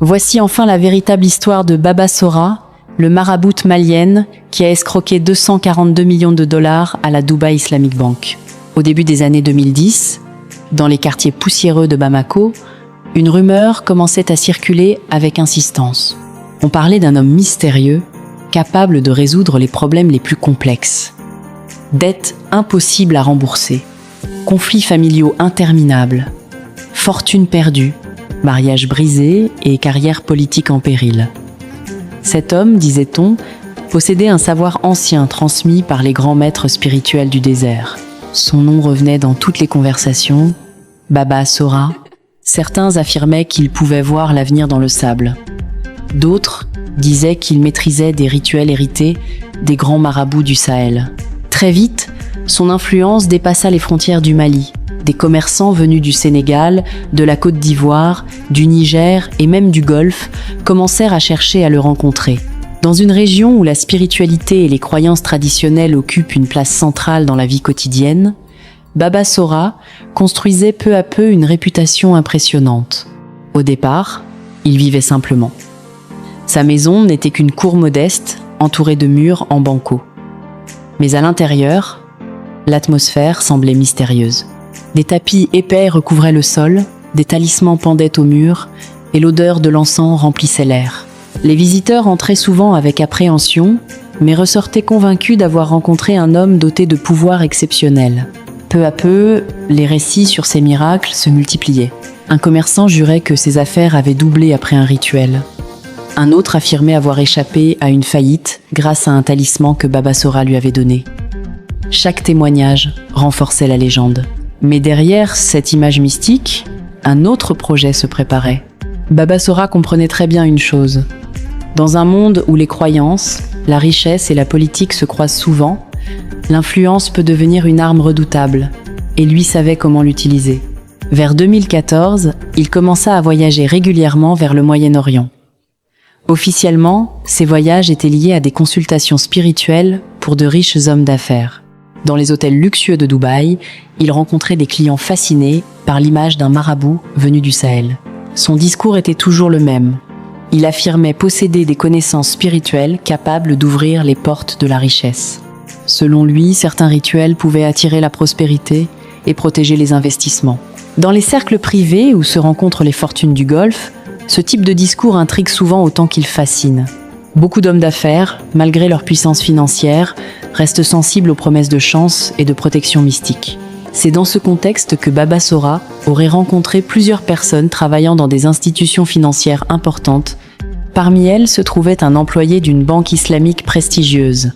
Voici enfin la véritable histoire de Baba Sora, le marabout malienne qui a escroqué 242 millions de dollars à la Dubai Islamic Bank. Au début des années 2010, dans les quartiers poussiéreux de Bamako, une rumeur commençait à circuler avec insistance. On parlait d'un homme mystérieux, capable de résoudre les problèmes les plus complexes. Dettes impossibles à rembourser, conflits familiaux interminables, fortune perdue, mariage brisé et carrière politique en péril. Cet homme, disait-on, possédait un savoir ancien transmis par les grands maîtres spirituels du désert. Son nom revenait dans toutes les conversations, Baba Sora. Certains affirmaient qu'il pouvait voir l'avenir dans le sable. D'autres disaient qu'il maîtrisait des rituels hérités des grands marabouts du Sahel. Très vite, son influence dépassa les frontières du Mali. Des commerçants venus du Sénégal, de la Côte d'Ivoire, du Niger et même du Golfe commencèrent à chercher à le rencontrer. Dans une région où la spiritualité et les croyances traditionnelles occupent une place centrale dans la vie quotidienne, Baba Sora construisait peu à peu une réputation impressionnante. Au départ, il vivait simplement. Sa maison n'était qu'une cour modeste, entourée de murs en banco. Mais à l'intérieur, l'atmosphère semblait mystérieuse. Des tapis épais recouvraient le sol, des talismans pendaient aux murs, et l'odeur de l'encens remplissait l'air. Les visiteurs entraient souvent avec appréhension, mais ressortaient convaincus d'avoir rencontré un homme doté de pouvoirs exceptionnels. Peu à peu, les récits sur ces miracles se multipliaient. Un commerçant jurait que ses affaires avaient doublé après un rituel. Un autre affirmait avoir échappé à une faillite grâce à un talisman que Baba Sora lui avait donné. Chaque témoignage renforçait la légende. Mais derrière cette image mystique, un autre projet se préparait. Baba Sora comprenait très bien une chose. Dans un monde où les croyances, la richesse et la politique se croisent souvent, l'influence peut devenir une arme redoutable, et lui savait comment l'utiliser. Vers 2014, il commença à voyager régulièrement vers le Moyen-Orient. Officiellement, ces voyages étaient liés à des consultations spirituelles pour de riches hommes d'affaires. Dans les hôtels luxueux de Dubaï, il rencontrait des clients fascinés par l'image d'un marabout venu du Sahel. Son discours était toujours le même. Il affirmait posséder des connaissances spirituelles capables d'ouvrir les portes de la richesse. Selon lui, certains rituels pouvaient attirer la prospérité et protéger les investissements. Dans les cercles privés où se rencontrent les fortunes du Golfe, ce type de discours intrigue souvent autant qu'il fascine. Beaucoup d'hommes d'affaires, malgré leur puissance financière, restent sensibles aux promesses de chance et de protection mystique. C'est dans ce contexte que Baba Sora aurait rencontré plusieurs personnes travaillant dans des institutions financières importantes. Parmi elles se trouvait un employé d'une banque islamique prestigieuse,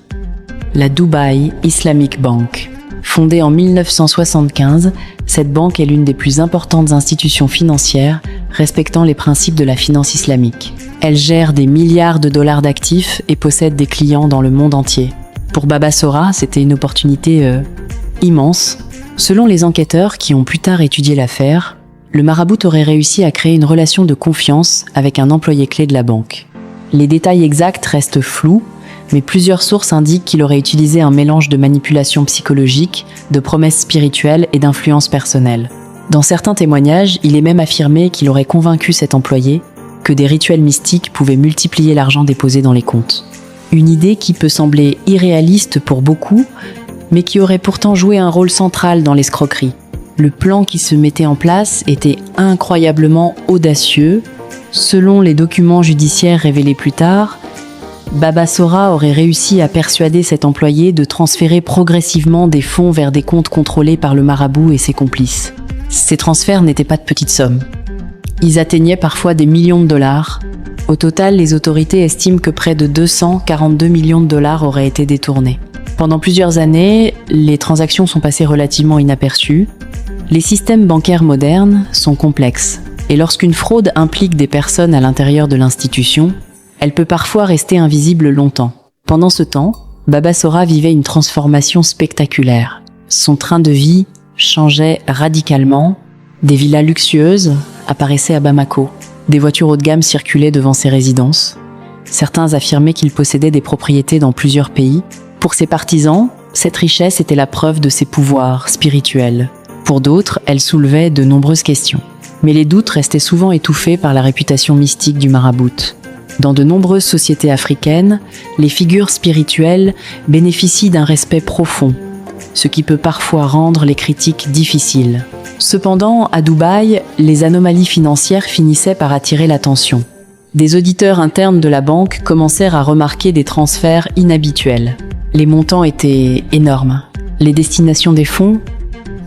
la Dubai Islamic Bank. Fondée en 1975, cette banque est l'une des plus importantes institutions financières respectant les principes de la finance islamique. Elle gère des milliards de dollars d'actifs et possède des clients dans le monde entier. Pour Baba Sora, c'était une opportunité immense. Selon les enquêteurs qui ont plus tard étudié l'affaire, le marabout aurait réussi à créer une relation de confiance avec un employé clé de la banque. Les détails exacts restent flous, mais plusieurs sources indiquent qu'il aurait utilisé un mélange de manipulation psychologique, de promesses spirituelles et d'influence personnelle. Dans certains témoignages, il est même affirmé qu'il aurait convaincu cet employé que des rituels mystiques pouvaient multiplier l'argent déposé dans les comptes. Une idée qui peut sembler irréaliste pour beaucoup, mais qui aurait pourtant joué un rôle central dans l'escroquerie. Le plan qui se mettait en place était incroyablement audacieux. Selon les documents judiciaires révélés plus tard, Baba Sora aurait réussi à persuader cet employé de transférer progressivement des fonds vers des comptes contrôlés par le marabout et ses complices. Ces transferts n'étaient pas de petites sommes. Ils atteignaient parfois des millions de dollars. Au total, les autorités estiment que près de 242 millions de dollars auraient été détournés. Pendant plusieurs années, les transactions sont passées relativement inaperçues. Les systèmes bancaires modernes sont complexes, et lorsqu'une fraude implique des personnes à l'intérieur de l'institution, elle peut parfois rester invisible longtemps. Pendant ce temps, Baba Sora vivait une transformation spectaculaire. Son train de vie changeait radicalement. Des villas luxueuses apparaissaient à Bamako. Des voitures haut de gamme circulaient devant ses résidences. Certains affirmaient qu'il possédait des propriétés dans plusieurs pays. Pour ses partisans, cette richesse était la preuve de ses pouvoirs spirituels. Pour d'autres, elle soulevait de nombreuses questions. Mais les doutes restaient souvent étouffés par la réputation mystique du marabout. Dans de nombreuses sociétés africaines, les figures spirituelles bénéficient d'un respect profond, ce qui peut parfois rendre les critiques difficiles. Cependant, à Dubaï, les anomalies financières finissaient par attirer l'attention. Des auditeurs internes de la banque commencèrent à remarquer des transferts inhabituels. Les montants étaient énormes. Les destinations des fonds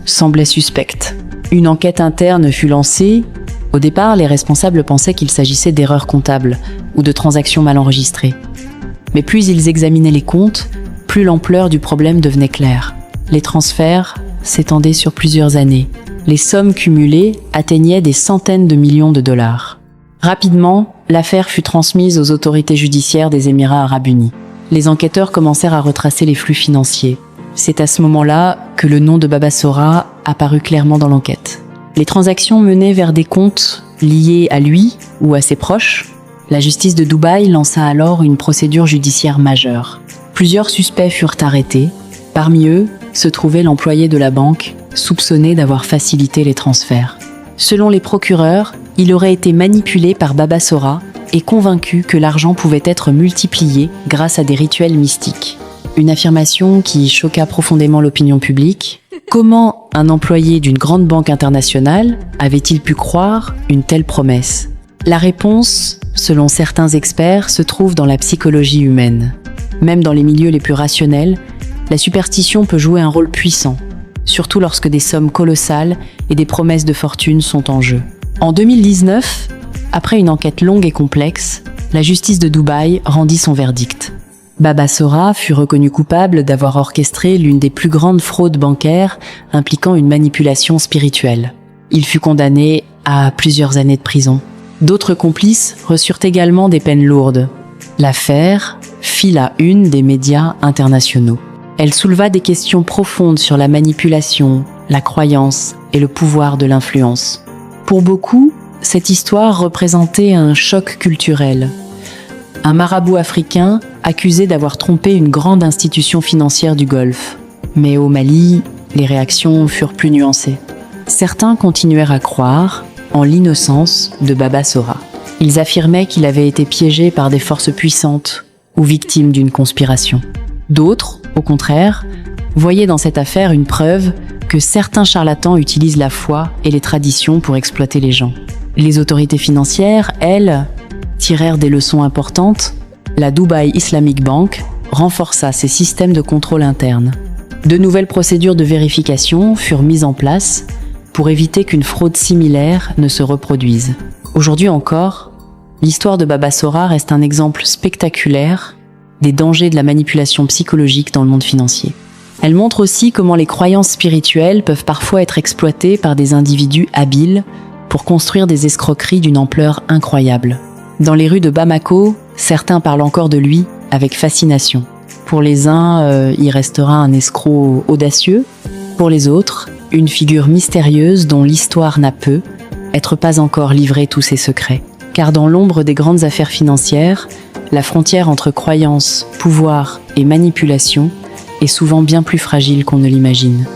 semblaient suspectes. Une enquête interne fut lancée. Au départ, les responsables pensaient qu'il s'agissait d'erreurs comptables ou de transactions mal enregistrées. Mais plus ils examinaient les comptes, plus l'ampleur du problème devenait claire. Les transferts s'étendaient sur plusieurs années. Les sommes cumulées atteignaient des centaines de millions de dollars. Rapidement, l'affaire fut transmise aux autorités judiciaires des Émirats arabes unis. Les enquêteurs commencèrent à retracer les flux financiers. C'est à ce moment-là que le nom de Baba Sora apparut clairement dans l'enquête. Les transactions menaient vers des comptes liés à lui ou à ses proches. La justice de Dubaï lança alors une procédure judiciaire majeure. Plusieurs suspects furent arrêtés. Parmi eux se trouvait l'employé de la banque, soupçonné d'avoir facilité les transferts. Selon les procureurs, il aurait été manipulé par Baba Sora et convaincu que l'argent pouvait être multiplié grâce à des rituels mystiques. Une affirmation qui choqua profondément l'opinion publique. Comment un employé d'une grande banque internationale avait-il pu croire une telle promesse? La réponse, selon certains experts, se trouve dans la psychologie humaine. Même dans les milieux les plus rationnels, la superstition peut jouer un rôle puissant, surtout lorsque des sommes colossales et des promesses de fortune sont en jeu. En 2019, après une enquête longue et complexe, la justice de Dubaï rendit son verdict. Baba Sora fut reconnu coupable d'avoir orchestré l'une des plus grandes fraudes bancaires impliquant une manipulation spirituelle. Il fut condamné à plusieurs années de prison. D'autres complices reçurent également des peines lourdes. L'affaire fit la une des médias internationaux. Elle souleva des questions profondes sur la manipulation, la croyance et le pouvoir de l'influence. Pour beaucoup, cette histoire représentait un choc culturel. Un marabout africain accusé d'avoir trompé une grande institution financière du Golfe. Mais au Mali, les réactions furent plus nuancées. Certains continuèrent à croire en l'innocence de Baba Sora. Ils affirmaient qu'il avait été piégé par des forces puissantes ou victime d'une conspiration. D'autres, au contraire, voyaient dans cette affaire une preuve que certains charlatans utilisent la foi et les traditions pour exploiter les gens. Les autorités financières, elles, tirèrent des leçons importantes. La Dubai Islamic Bank renforça ses systèmes de contrôle interne. De nouvelles procédures de vérification furent mises en place pour éviter qu'une fraude similaire ne se reproduise. Aujourd'hui encore, l'histoire de Baba Sora reste un exemple spectaculaire des dangers de la manipulation psychologique dans le monde financier. Elle montre aussi comment les croyances spirituelles peuvent parfois être exploitées par des individus habiles pour construire des escroqueries d'une ampleur incroyable. Dans les rues de Bamako, certains parlent encore de lui avec fascination. Pour les uns, il restera un escroc audacieux. Pour les autres, une figure mystérieuse dont l'histoire n'a peu être pas encore livré tous ses secrets. Car dans l'ombre des grandes affaires financières, la frontière entre croyance, pouvoir et manipulation est souvent bien plus fragile qu'on ne l'imagine.